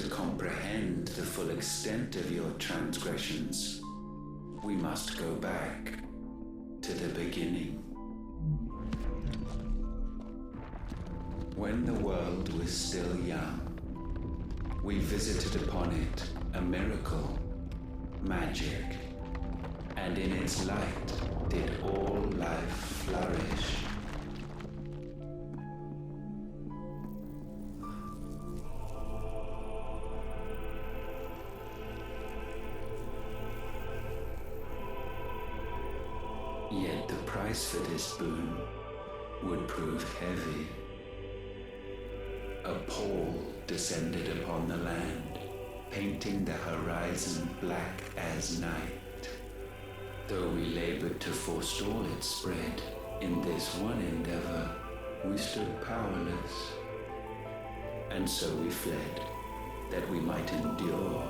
to comprehend the full extent of your transgressions, we must go back to the beginning. When the world was still young, we visited upon it a miracle, magic, and in its light did all life flourish. Yet the price for this boon would prove heavy. A pall descended upon the land, painting the horizon black as night. Though we labored to forestall its spread, in this one endeavor we stood powerless. And so we fled, that we might endure,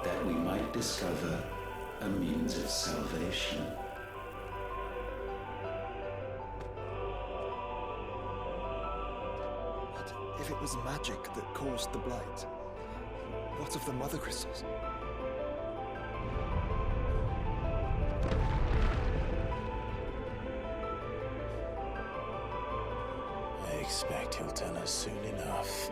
that we might discover a means of salvation. But if it was magic that caused the blight, what of the mother crystals? I expect he'll tell us soon enough.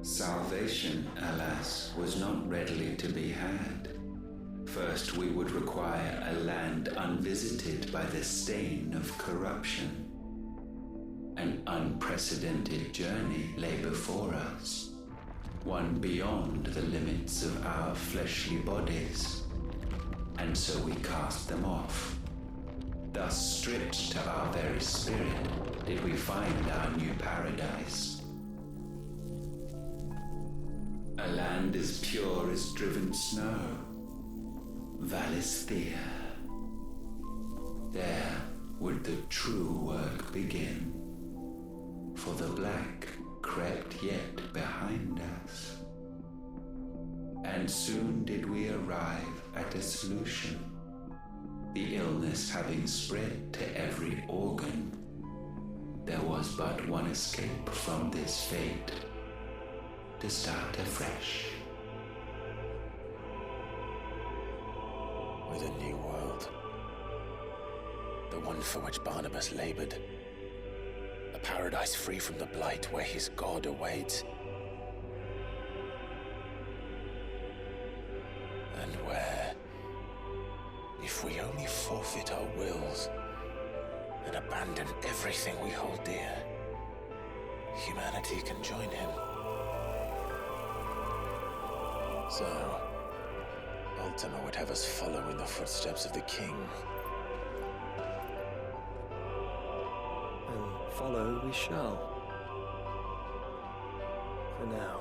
Salvation, alas, was not readily to be had. First, we would require a land unvisited by the stain of corruption. An unprecedented journey lay before us, one beyond the limits of our fleshly bodies, and so we cast them off. Thus, stripped to our very spirit, did we find our new paradise. A land as pure as driven snow, Valisthea. There would the true work begin, for the black crept yet behind us. And soon did we arrive at a solution, the illness having spread to every organ. There was but one escape from this fate, to start afresh. With a new world. The one for which Barnabas labored. A paradise free from the blight where his God awaits. And where, if we only forfeit our wills and abandon everything we hold dear, humanity can join him. So, Ultima would have us follow in the footsteps of the king. And follow we shall. For now.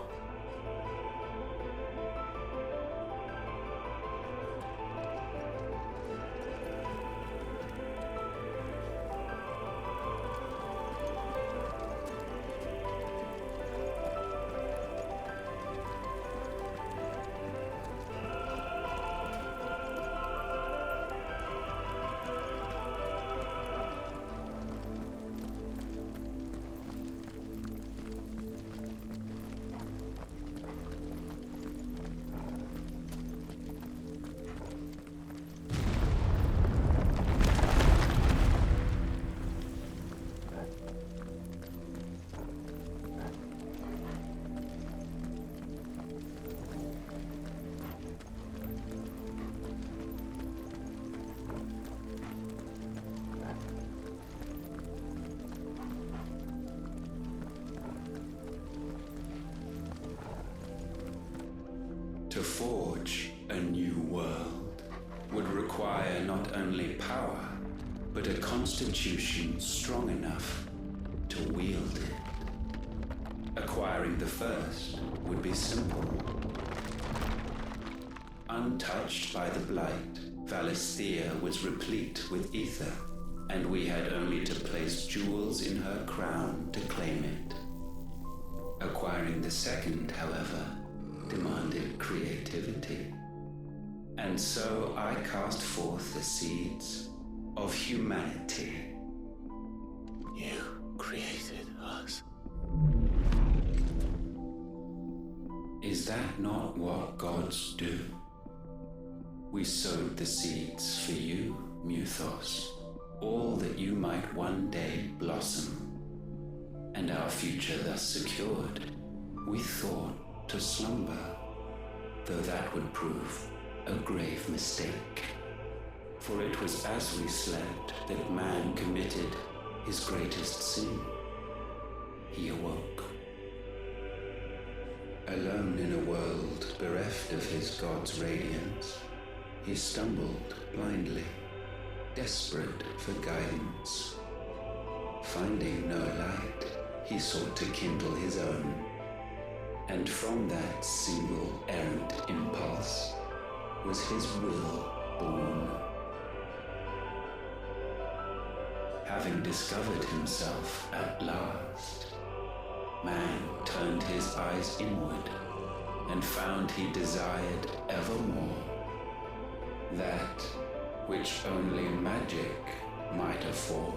To forge a new world would require not only power, but a constitution strong enough to wield it. Acquiring the first would be simple. Untouched by the blight, Valisthea was replete with ether, and we had only to place jewels in her crown to claim it. Acquiring the second, however, demanded creativity. And so I cast forth the seeds of humanity. You created us. Is that not what gods do? We sowed the seeds for you, Muthos, all that you might one day blossom. And our future thus secured, we thought to slumber, though that would prove a grave mistake. For it was as we slept that man committed his greatest sin. He awoke. Alone in a world bereft of his god's radiance, he stumbled blindly, desperate for guidance. Finding no light, he sought to kindle his own, and from that single errant impulse was his will born. Having discovered himself at last, man turned his eyes inward and found he desired evermore that which only magic might afford.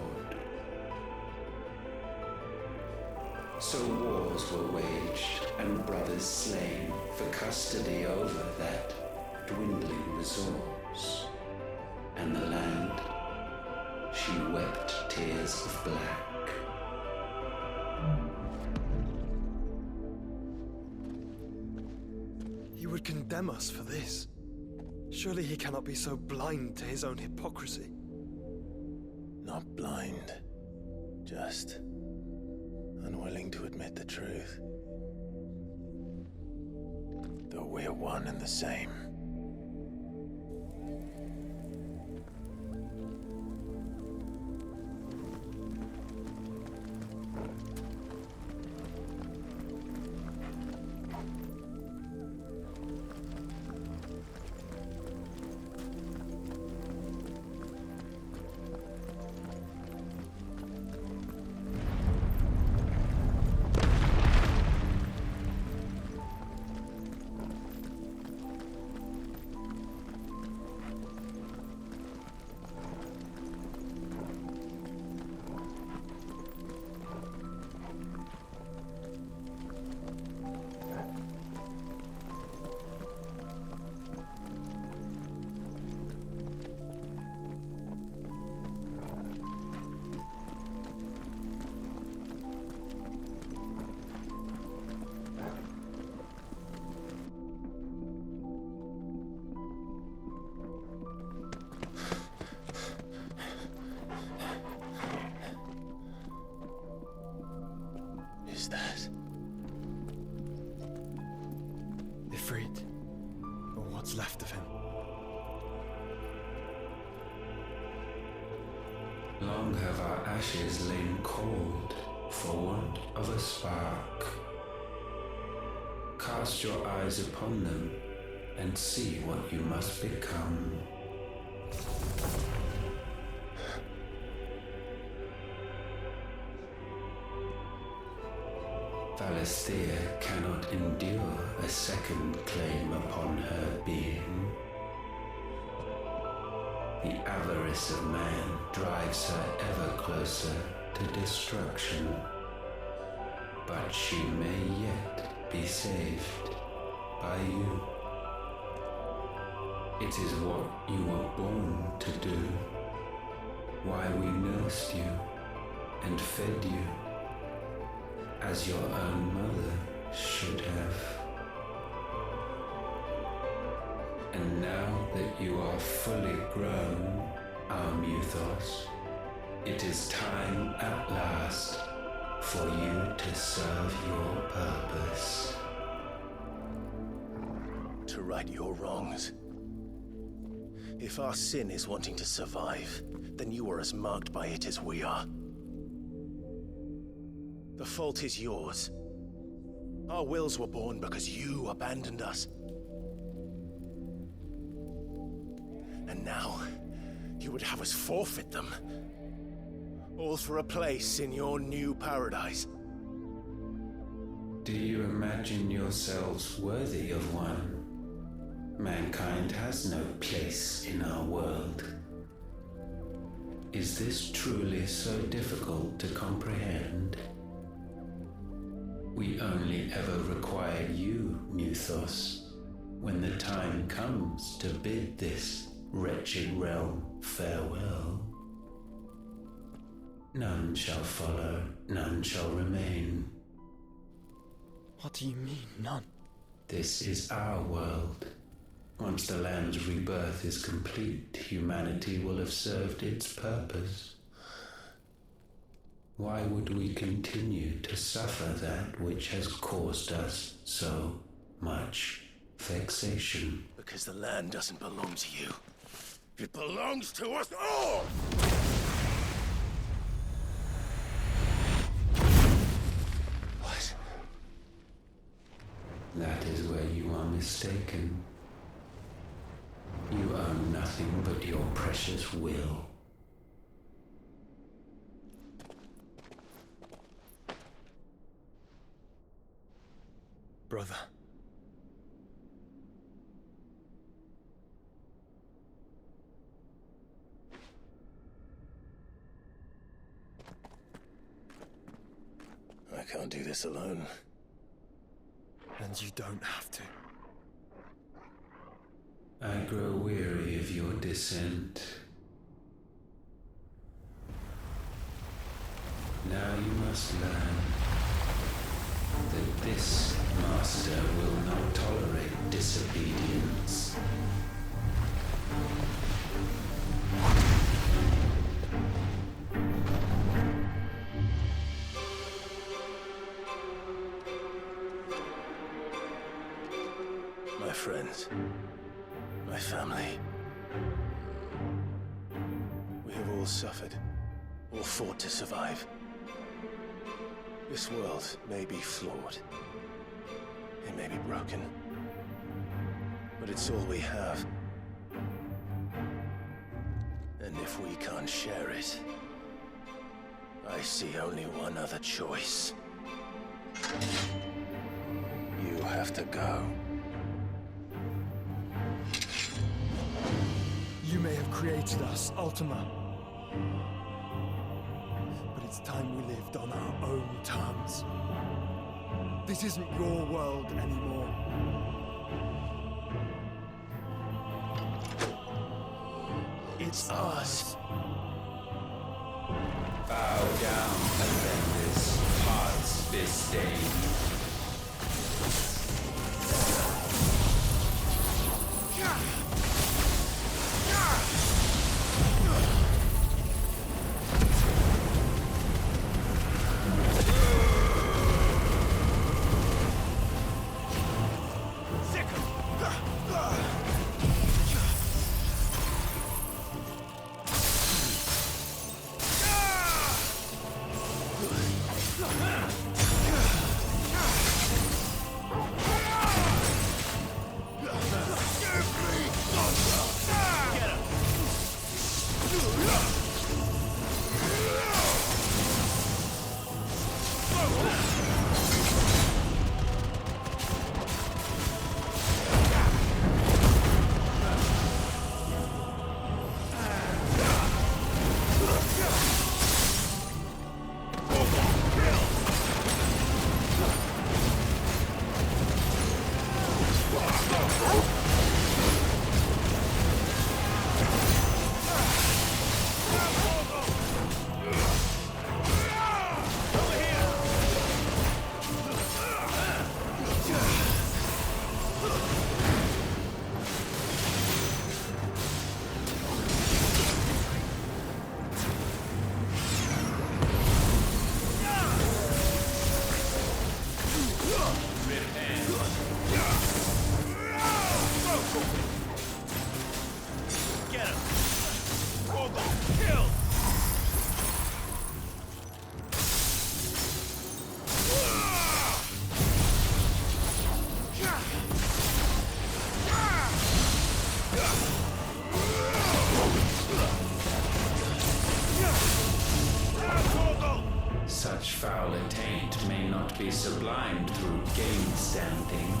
So wars were waged and brothers slain for custody over that dwindling resource, and the land, she wept tears of black. He would condemn us for this. Surely he cannot be so blind to his own hypocrisy. Not blind, just unwilling to admit the truth. Though we're one and the same. That? Ifrit, or what's left of him. Long have our ashes lain cold for want of a spark. Cast your eyes upon them and see what you must become. Valisthea cannot endure a second claim upon her being. The avarice of man drives her ever closer to destruction, but she may yet be saved by you. It is what you were born to do, why we nursed you and fed you, as your own mother should have. And now that you are fully grown, our Muthos, it is time at last for you to serve your purpose. To right your wrongs. If our sin is wanting to survive, then you are as marked by it as we are. The fault is yours. Our wills were born because you abandoned us. And now, you would have us forfeit them. All for a place in your new paradise. Do you imagine yourselves worthy of one? Mankind has no place in our world. Is this truly so difficult to comprehend? We only ever require you, Muthos, when the time comes to bid this wretched realm farewell. None shall follow, none shall remain. What do you mean, none? This is our world. Once the land's rebirth is complete, humanity will have served its purpose. Why would we continue to suffer that which has caused us so much vexation? Because the land doesn't belong to you. It belongs to us all! What? That is where you are mistaken. You own nothing but your precious will. Brother. I can't do this alone. And you don't have to. I grow weary of your dissent. Now you must learn that this master will not tolerate disobedience. My friends, my family. We have all suffered, all fought to survive. This world may be flawed. It may be broken. But it's all we have. And if we can't share it, I see only one other choice. You have to go. You may have created us, Ultima. But it's time we lived on our own terms. This isn't your world anymore. It's ours. Bow down, offenders, hearts disdain. sublimed through game standing.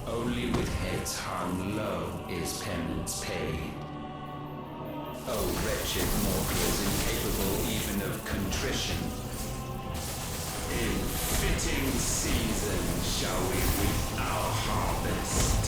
Only with heads hung low is penance paid. O wretched mortals, incapable even of contrition, in fitting season shall we reap our harvest.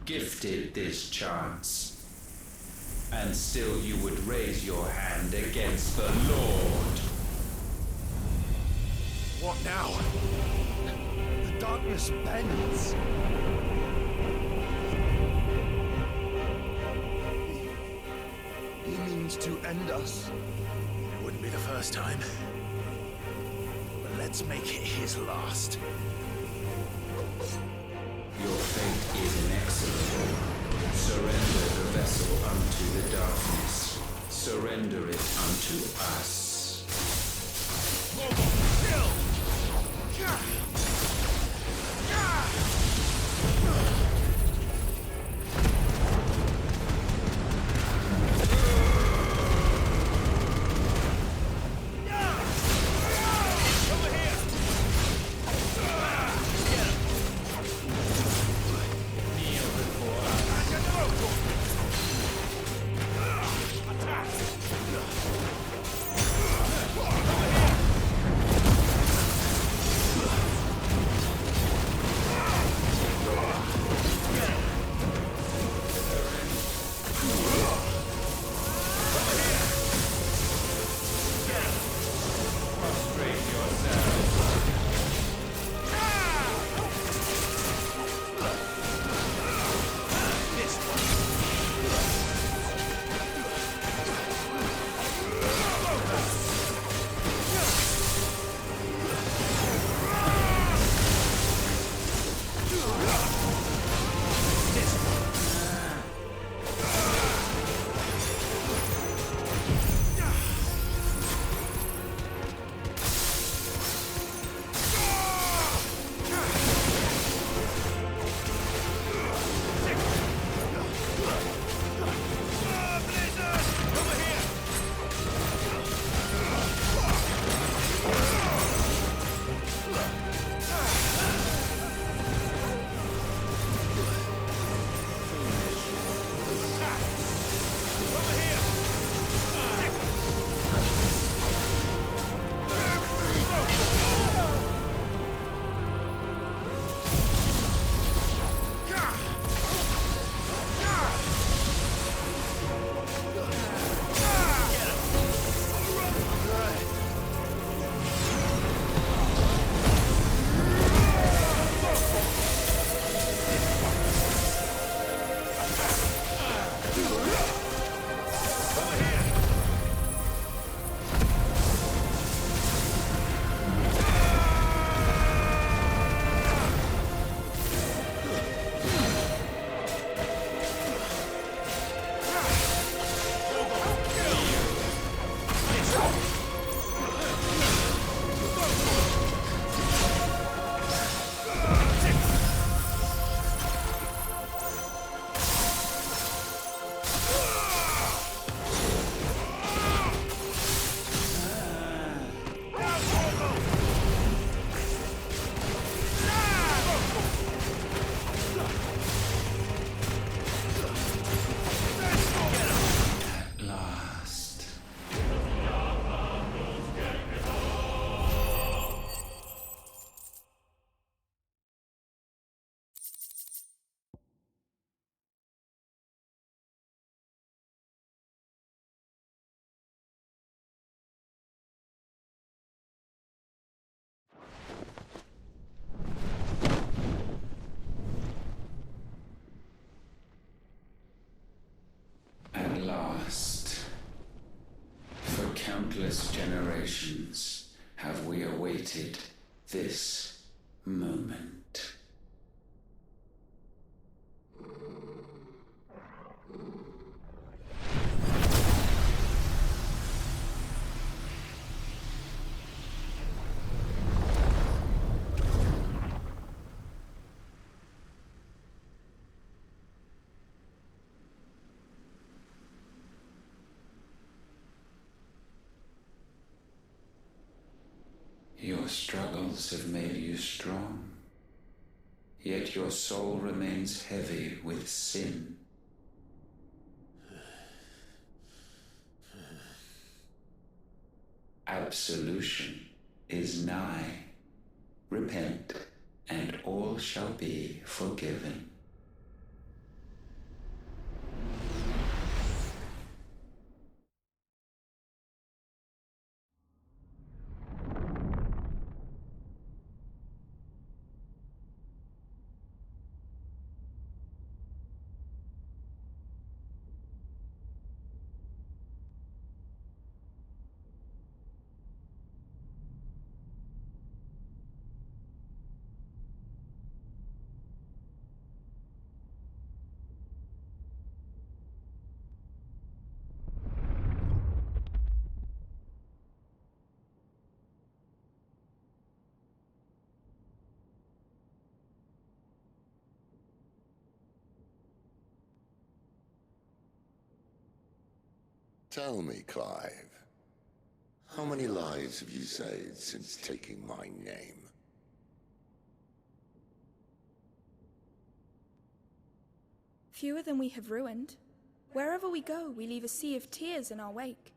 Gifted this chance, and still you would raise your hand against the Lord. What now? The darkness bends. He means to end us. It wouldn't be the first time. But let's make it his last. Your fate is inexorable. Surrender the vessel unto the darkness. Surrender it unto us. countless generations have we awaited this moment. Your struggles have made you strong, yet your soul remains heavy with sin. Absolution is nigh. Repent, and all shall be forgiven. Tell me, Clive, how many lives have you saved since taking my name? Fewer than we have ruined. Wherever we go, we leave a sea of tears in our wake.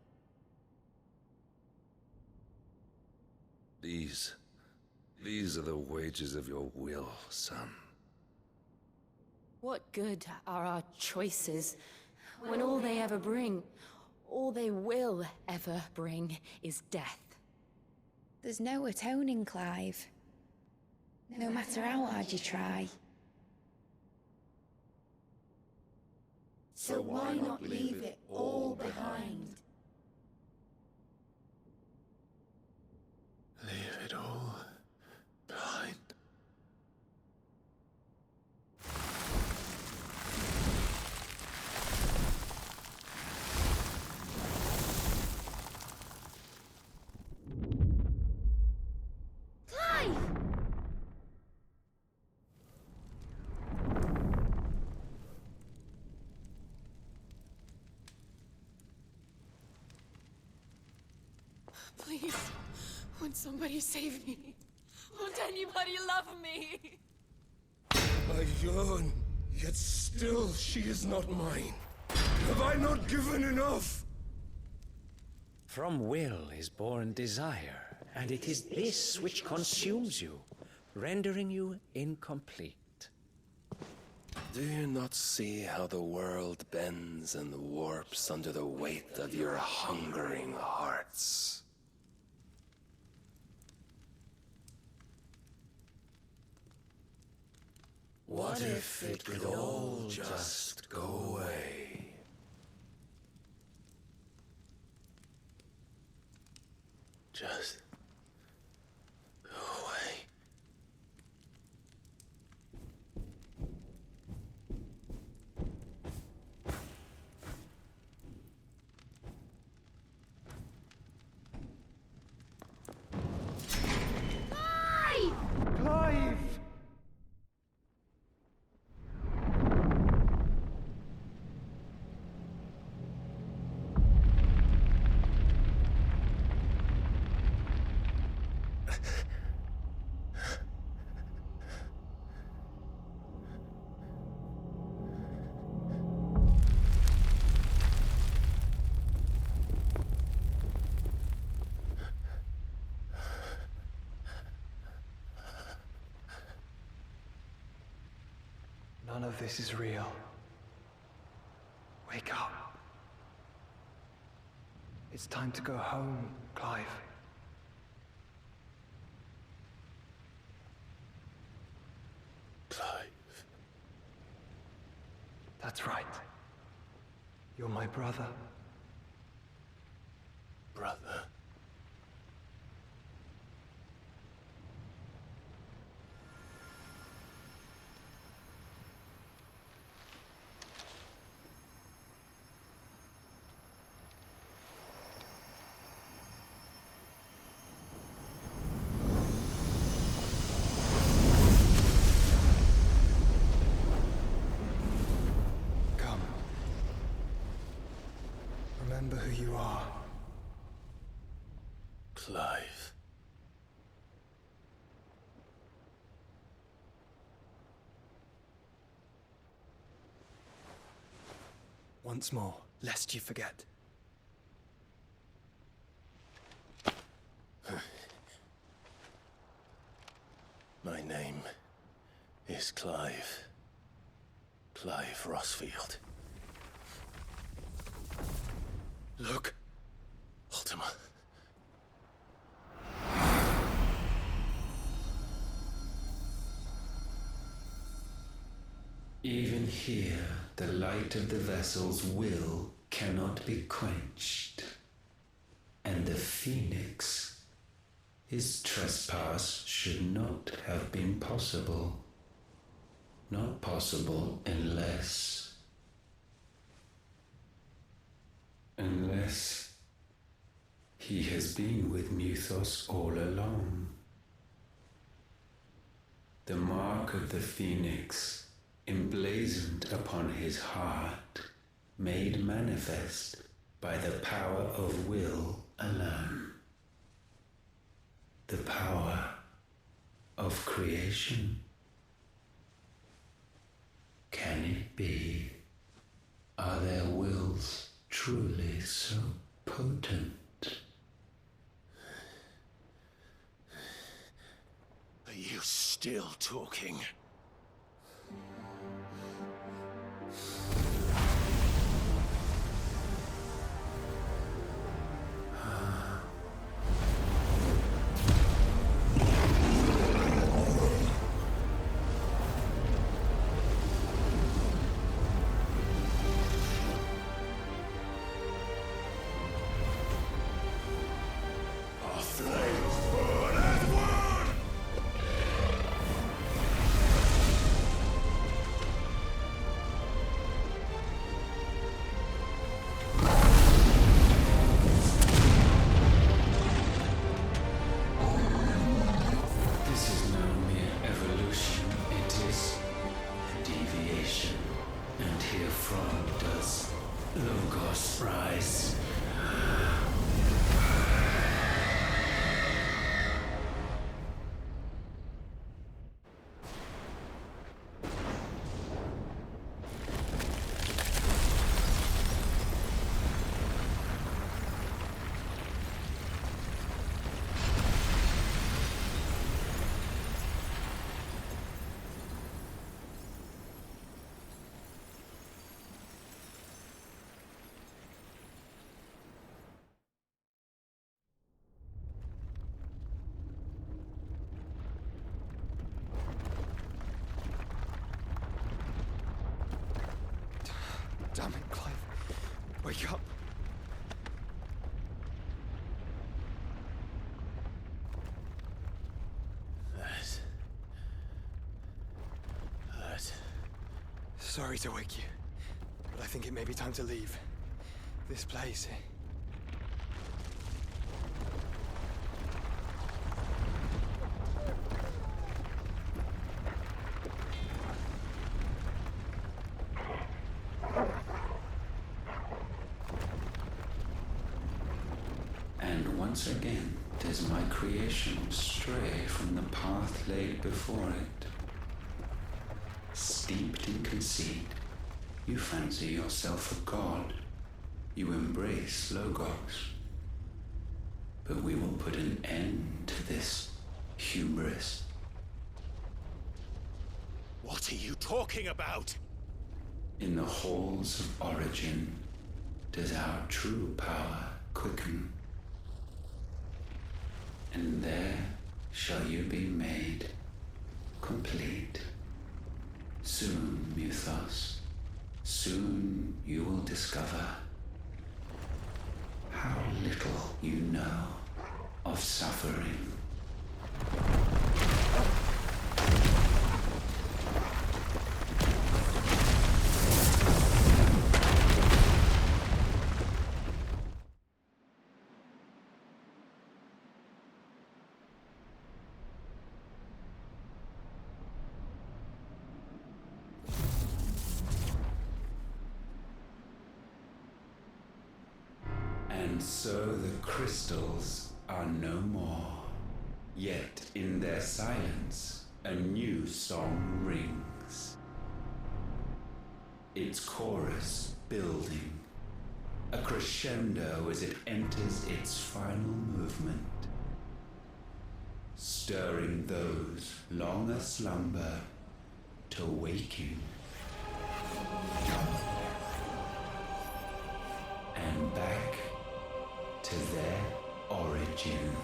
These are the wages of your will, son. What good are our choices when all they ever bring, all they will ever bring, is death? There's no atoning, Clive. No matter how hard you try. So why not leave it all behind? Leave it all behind. Please, won't somebody save me? Won't anybody love me? I yearn, yet still she is not mine. Have I not given enough? From will is born desire, and it is this which consumes you, rendering you incomplete. Do you not see how the world bends and warps under the weight of your hungering hearts? What if it could all just go away? Just go away. Clive! None of this is real. Wake up. It's time to go home, Clive. Clive. That's right. You're my brother. Brother. remember who you are. Clive. Once more, lest you forget. My name is Clive. Clive Rossfield. Look. Ultima. Even here, the light of the vessel's will cannot be quenched. And the Phoenix, his trespass should not have been possible. Not possible unless he has been with Muthos all along. The mark of the Phoenix, emblazoned upon his heart, made manifest by the power of will alone. The power of creation. Can it be? Are their wills truly so potent? Are you still talking? Damn it, Clive. Wake up. That. Sorry to wake you, but I think it may be time to leave. This place. Once again does my creation stray from the path laid before it. Steeped in conceit, you fancy yourself a god. You embrace Logos. But we will put an end to this hubris. What are you talking about? In the halls of origin does our true power quicken. And there shall you be made complete. Soon, Muthos, soon you will discover how little you know of suffering. And so the crystals are no more. Yet in their silence, a new song rings. Its chorus building, a crescendo as it enters its final movement, stirring those long aslumber to waking. And back to their origin.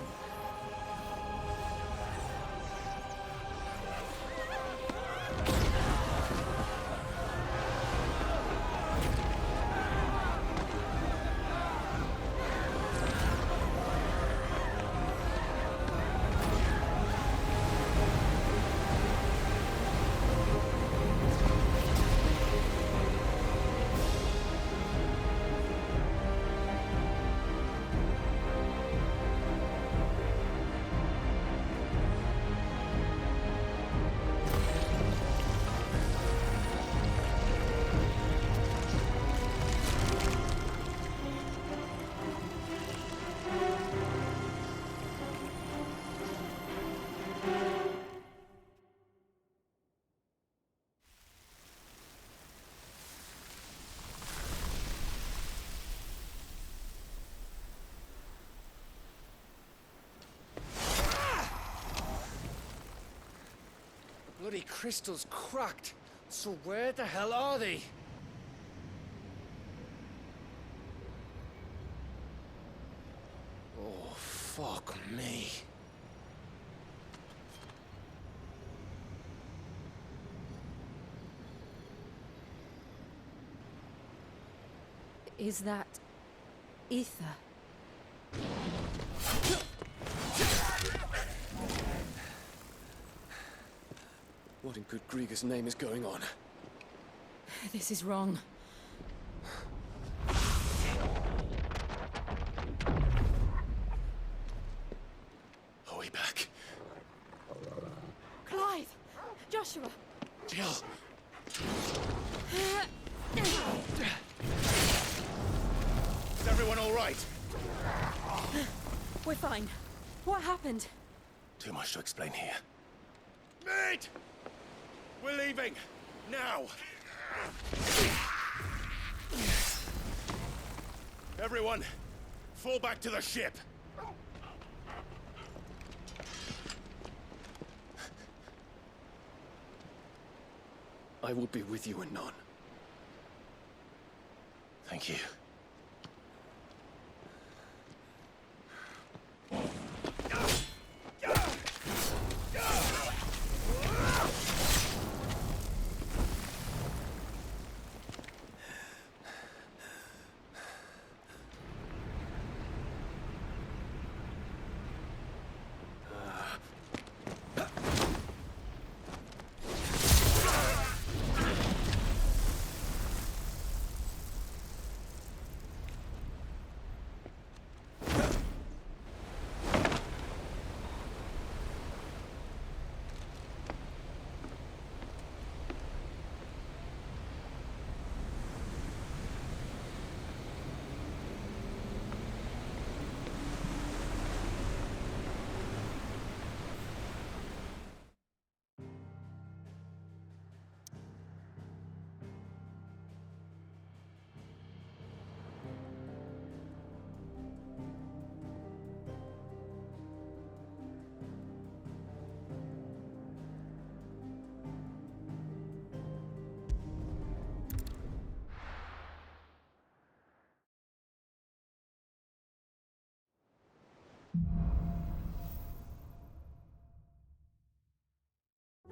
Bloody crystal's cracked. So where the hell are they? Oh, fuck me. Is that ether? What in good Grieger's name is going on? This is wrong. Are we back? Clive! Joshua! Jill! Is everyone all right? We're fine. What happened? Too much to explain here. Mate! We're leaving! Now! Everyone, fall back to the ship! I will be with you anon. Thank you.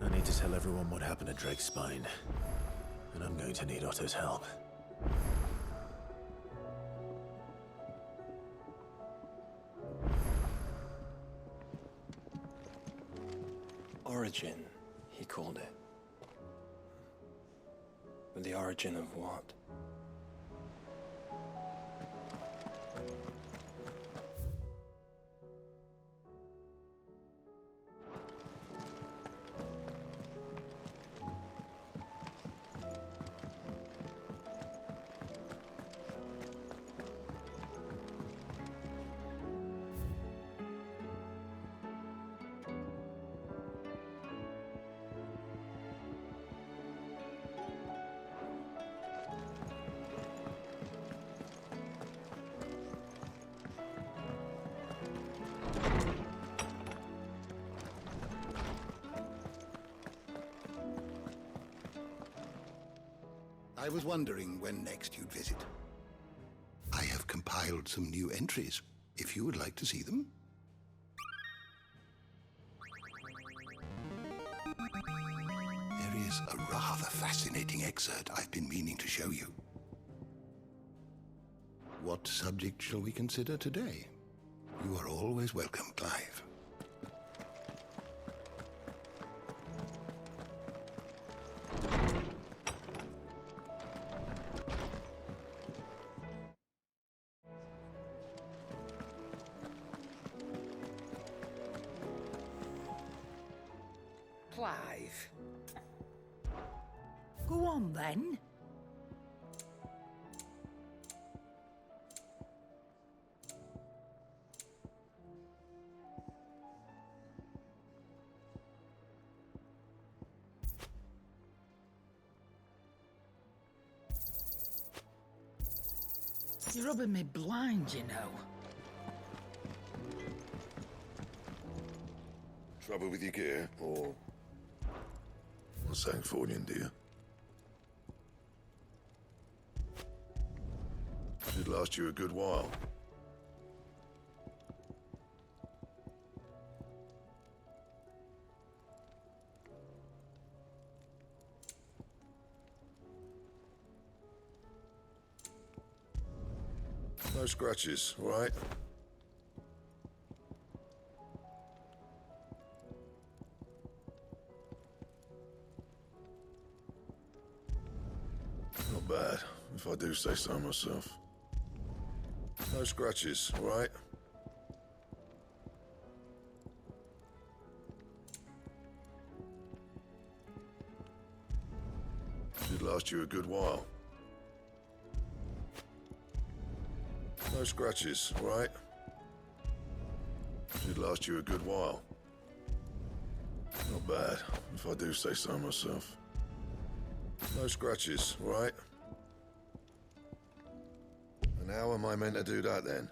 I need to tell everyone what happened at Drake's Spine. And I'm going to need Otto's help. Origin, he called it. But the origin of what? I was wondering when next you'd visit. I have compiled some new entries, if you would like to see them. There is a rather fascinating excerpt I've been meaning to show you. What subject shall we consider today? You are always welcome, Clive. Clive. Go on, then. You're rubbing me blind, you know. Trouble with your gear, or... Sangfordian, dear? Should last you a good while. No scratches, all right? Not bad, if I do say so myself. No scratches, all right? Should last you a good while. No scratches, all right? Should last you a good while. Not bad, if I do say so myself. No scratches, all right? And how am I meant to do that, then?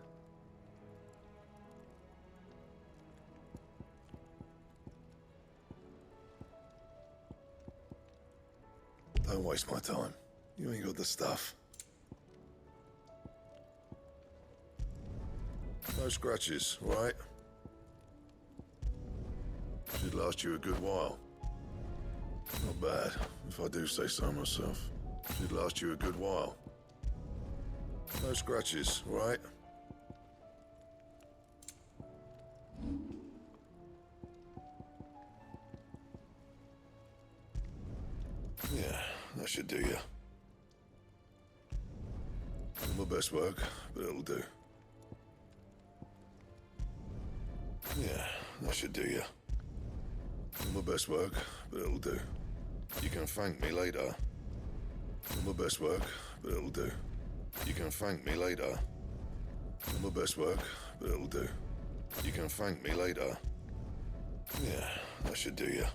Don't waste my time. You ain't got the stuff. No scratches, all right? Should last you a good while. Not bad, if I do say so myself. Should last you a good while. No scratches, all right? Yeah, that should do you. Not my best work, but it'll do. Yeah, that should do you. Not my best work, but it'll do. You can thank me later. Not my best work, but it'll do. You can thank me later. Not my best work, but it'll do. You can thank me later. Yeah, that should do you.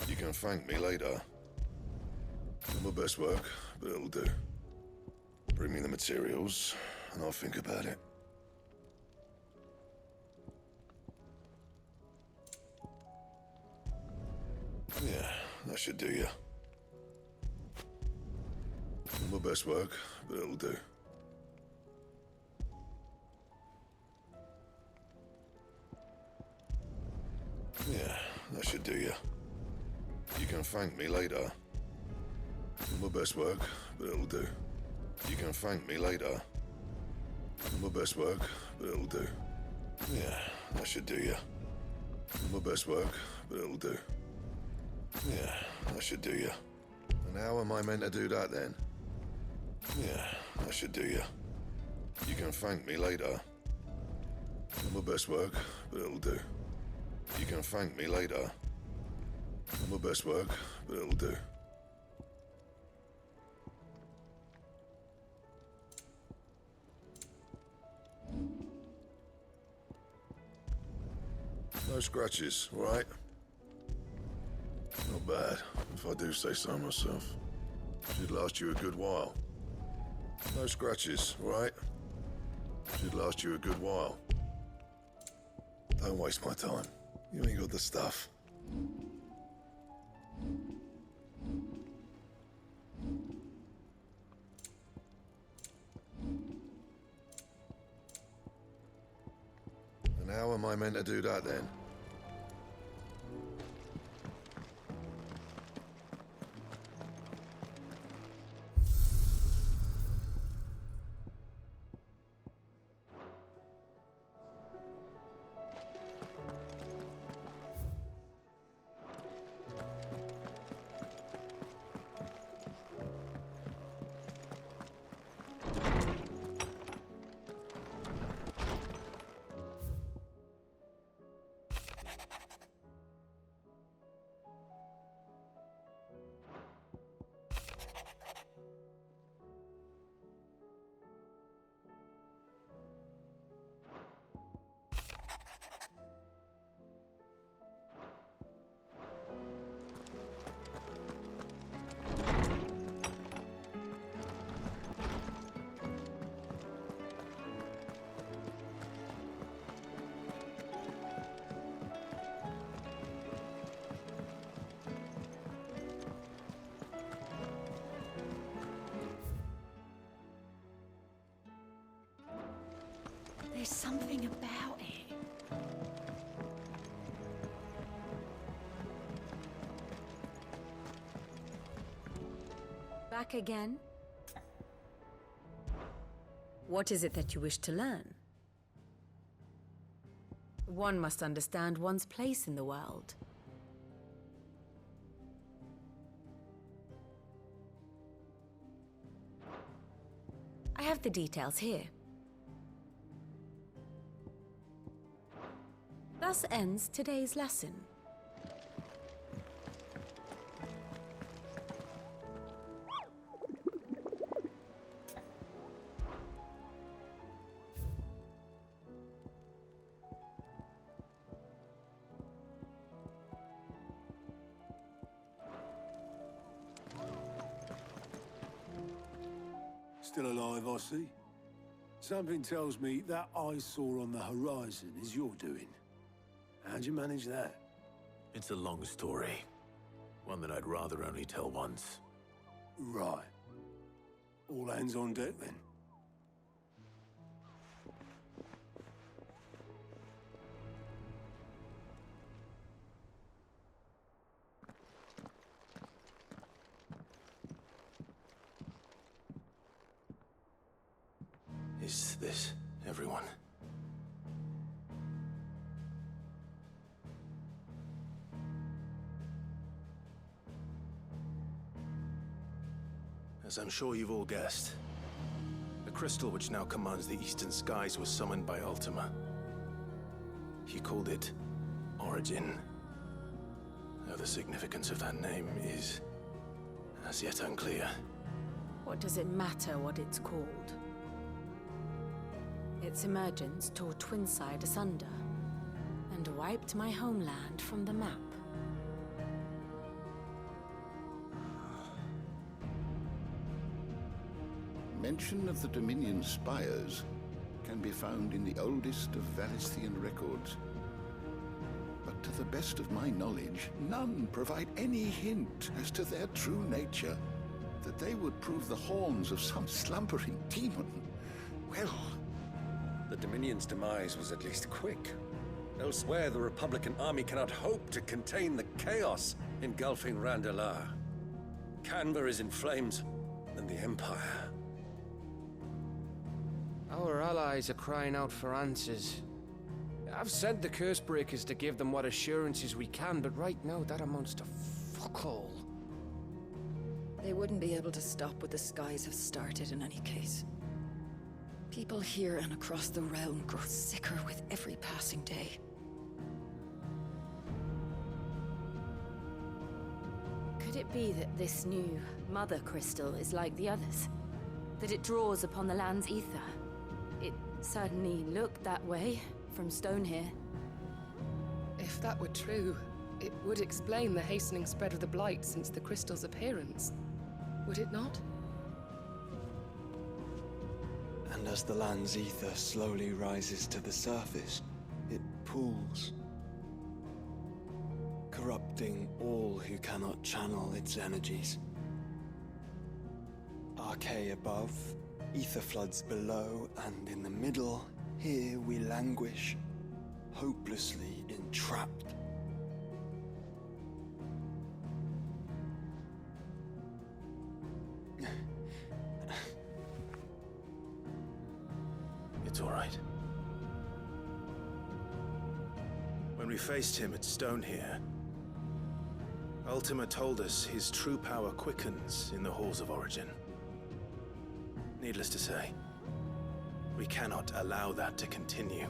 You can thank me later. Not my best work, but it'll do. Bring me the materials, and I'll think about it. Yeah, that should do you. Not my best work, but it'll do. Yeah, that should do you. You can thank me later. Not my best work, but it'll do. You can thank me later. Not my best work, but it'll do. Yeah, that should do you. Not my best work, but it'll do. Yeah, that should do you. And how am I meant to do that, then? Yeah, that should do you. You can thank me later. Not my best work, but it'll do. You can thank me later. Not my best work, but it'll do. No scratches, all right? Not bad, if I do say so myself. Should last you a good while. No scratches, all right? Should last you a good while. Don't waste my time. You ain't got the stuff. how am I meant to do that then? There's something about it. Back again? What is it that you wish to learn? One must understand one's place in the world. I have the details here. Thus ends today's lesson. Still alive, I see. Something tells me that eyesore on the horizon is your doing. How'd you manage that? It's a long story. One that I'd rather only tell once. Right. All hands on deck, then. Is this everyone? As I'm sure you've all guessed, the crystal which now commands the eastern skies was summoned by Ultima. He called it Origin. Though the significance of that name is as yet unclear. What does it matter what it's called? Its emergence tore Twinside asunder and wiped my homeland from the map. Mention of the Dominion spires can be found in the oldest of Valisthian records. But to the best of my knowledge, none provide any hint as to their true nature. That they would prove the horns of some slumbering demon. Well... The Dominion's demise was at least quick. Elsewhere, the Republican army cannot hope to contain the chaos engulfing Randalar. Canva is in flames, and the Empire. Our allies are crying out for answers. I've sent the Cursebreakers to give them what assurances we can, but right now that amounts to fuck all. They wouldn't be able to stop what the skies have started in any case. People here and across the realm grow sicker with every passing day. Could it be that this new Mother Crystal is like the others? That it draws upon the land's ether? It certainly looked that way from stone here. If that were true, it would explain the hastening spread of the Blight since the crystal's appearance. Would it not? And as the land's ether slowly rises to the surface, it pools, corrupting all who cannot channel its energies. Archaea above, ether floods below, and in the middle, here we languish, hopelessly entrapped. It's all right. When we faced him at Stone here, Ultima told us his true power quickens in the halls of Origin. Needless to say, we cannot allow that to continue.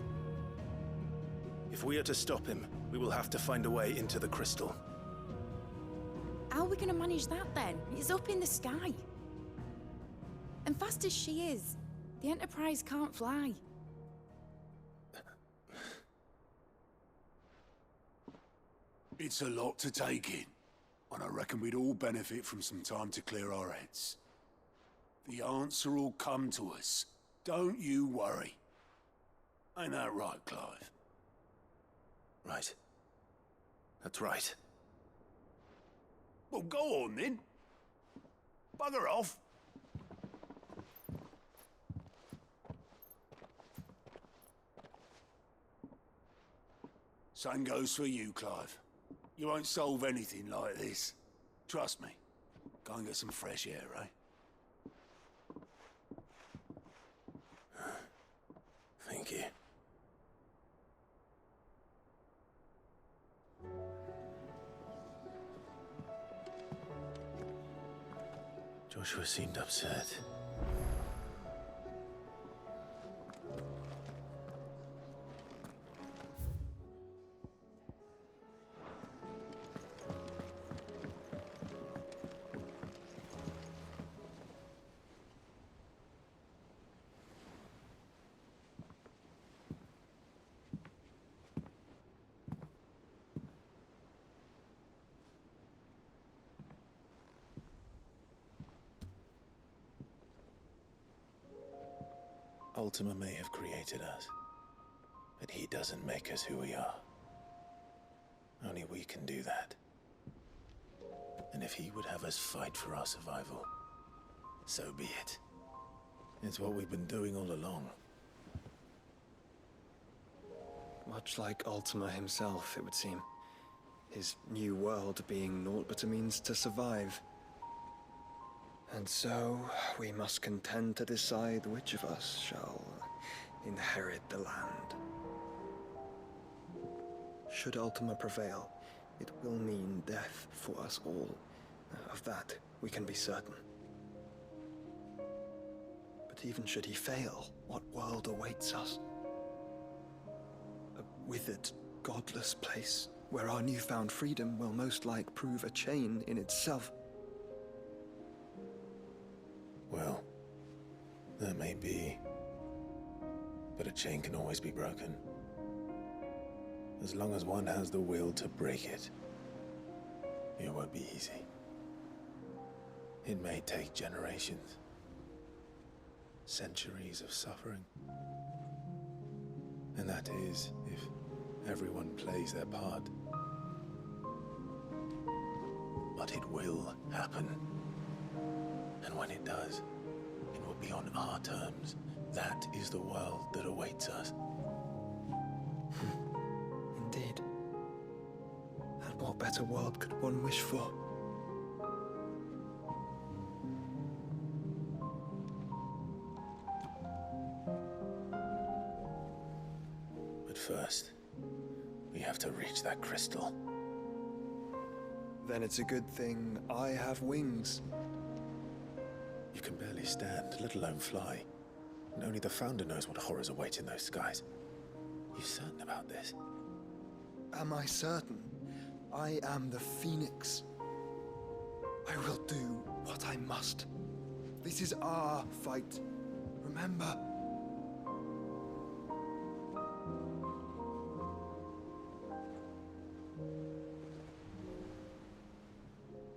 If we are to stop him, we will have to find a way into the crystal. How are we gonna manage that then? It's up in the sky. And fast as she is, the Enterprise can't fly. It's a lot to take in, and I reckon we'd all benefit from some time to clear our heads. The answer will come to us. Don't you worry. Ain't that right, Clive? Right. That's right. Well, go on then. Bugger off. Same goes for you, Clive. You won't solve anything like this. Trust me. Go and get some fresh air, eh? Thank you. Joshua seemed upset. Ultima may have created us, but he doesn't make us who we are. Only we can do that. And if he would have us fight for our survival, so be it. It's what we've been doing all along. Much like Ultima himself, it would seem. His new world being naught but a means to survive. And so, we must contend to decide which of us shall inherit the land. Should Ultima prevail, it will mean death for us all. Of that, we can be certain. But even should he fail, what world awaits us? A withered, godless place, where our newfound freedom will most like prove a chain in itself. Well, that may be, but a chain can always be broken. As long as one has the will to break it, it won't be easy. It may take generations, centuries of suffering. And that is, if everyone plays their part. But it will happen. And when it does, it will be on our terms. That is the world that awaits us. Indeed. And what better world could one wish for? But first, we have to reach that crystal. Then it's a good thing I have wings. You can barely stand, let alone fly. And only the Founder knows what horrors await in those skies. You certain about this? Am I certain? I am the Phoenix. I will do what I must. This is our fight. Remember?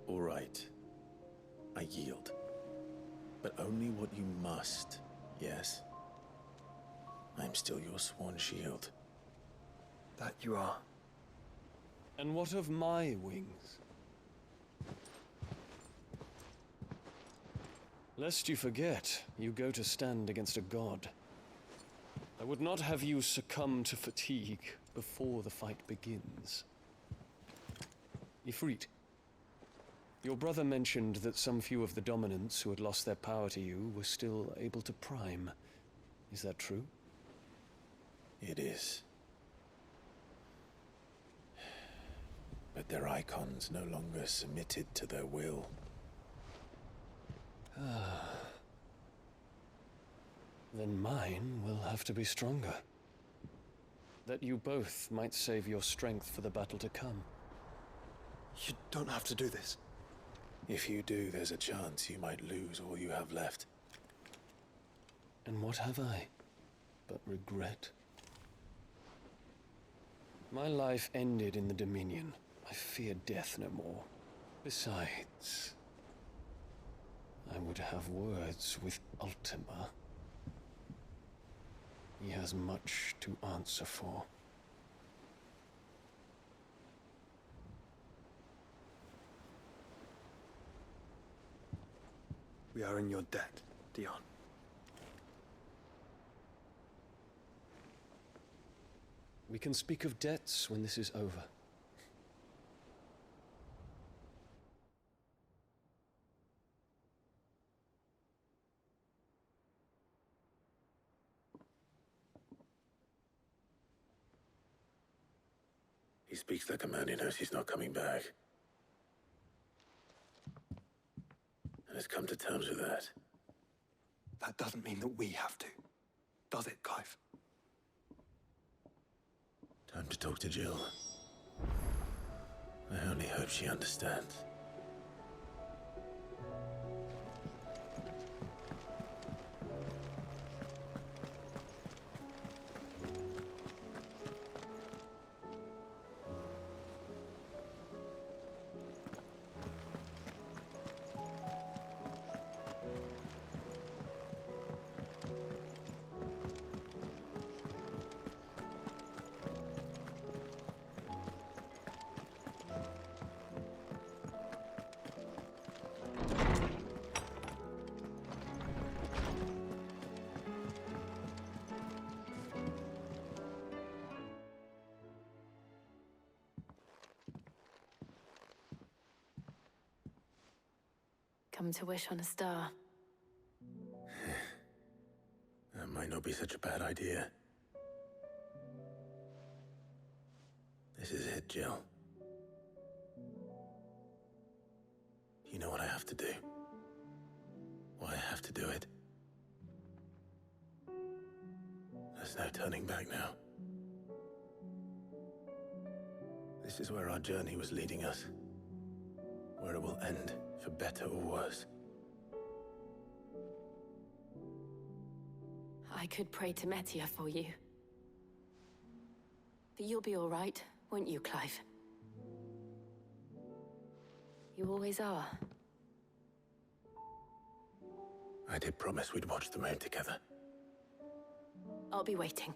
All right. I yield. But only what you must, yes? I'm still your sworn shield. That you are. And what of my wings? Lest you forget, you go to stand against a god. I would not have you succumb to fatigue before the fight begins. Ifrit, your brother mentioned that some few of the dominants who had lost their power to you were still able to prime. Is that true? It is. But their icons no longer submitted to their will. Then mine will have to be stronger. That you both might save your strength for the battle to come. You don't have to do this. If you do, there's a chance you might lose all you have left. And what have I but regret? My life ended in the Dominion. I fear death no more. Besides, I would have words with Ultima. He has much to answer for. We are in your debt, Dion. We can speak of debts when this is over. He speaks like a man who knows he's not coming back. And has come to terms with that. That doesn't mean that we have to, does it, Clive? Time to talk to Jill. I only hope she understands. Come to wish on a star. That might not be such a bad idea. This is it, Jill. You know what I have to do. Why I have to do it. There's no turning back now. This is where our journey was leading us. Where it will end, for better or worse. I could pray to Metia for you. But you'll be all right, won't you, Clive? You always are. I did promise we'd watch the moon together. I'll be waiting.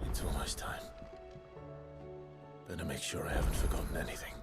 It's almost time. Better make sure I haven't forgotten anything.